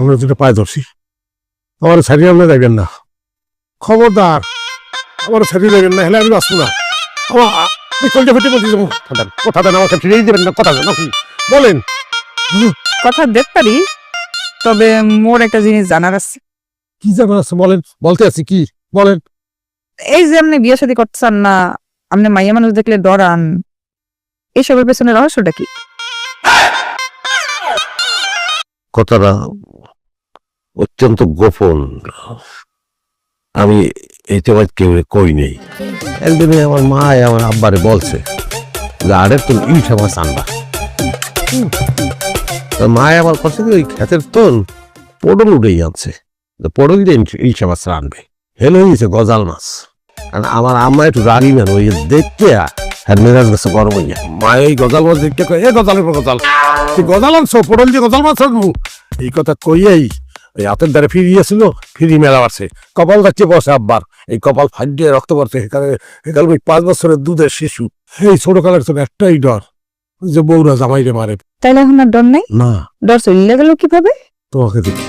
আমরা যেটা পায়ে ধরছি আমার ছাড়িয়ে আপনি যাইবেন না, খবরদার আমার ছাড়িয়ে যাবেন না, হলে আমি বাঁচবো না। আমার কলটা ফেটে বলছি, কথা দেন আমাকে ফিরিয়ে দেবেন না, কথা দেন নাকি বলেন। কথা দেখতে পারি, তবে মোর একটা জিনিস জানার আছে। কি জানার আছে বলেন, বলতে আছি কি বলেন। এই যে আপনি বিয়ে শাদী করতেছেন না, আপনি মাইয়া মানুষ দেখলে ডরান, এসবের পেছনে রহস্যটা কি? কথাটা অত্যন্ত গোপন, আমি এই তোমার কেউ কই নেই। একদিনে আমার মা আমার আব্বারে বলছে যে আরে তুমি ইলিশা মাছ আনবা। মা আমার কাছে ওই ক্ষেতের তোল পটল উঠেই আনছে, পটল দিয়ে ইলিশা মাছ আনবে। হেলে হয়েছে গজাল মাছ। আর আমার আম্মা একটু রাগি মেন, ওই দেখতে আর মেজাজ গেছে গরম হইয়া। মা এই গজাল মাছ দেখতে কয়, এ গজালের গজাল, তুই গজাল আনছো, পটল দিয়ে গজাল মাছ আনবো। এই কথা কইয়াই ওই হাতের দ্বারা ফিরিয়েছিল, ফিরি মেলা বাড়ছে, কপাল যাচ্ছে বসে আব্বার, এই কপাল ফাটিয়ে রক্ত পড়ছে। এখানে 5 বছরের দুধের শিশু, এই ছোট কালের তো একটাই ডর যে বউরা জামাইরে মারে। তাইলে এখন আর ডর নাই? না ডর চলে গেল কিভাবে? তোমাকে দেখি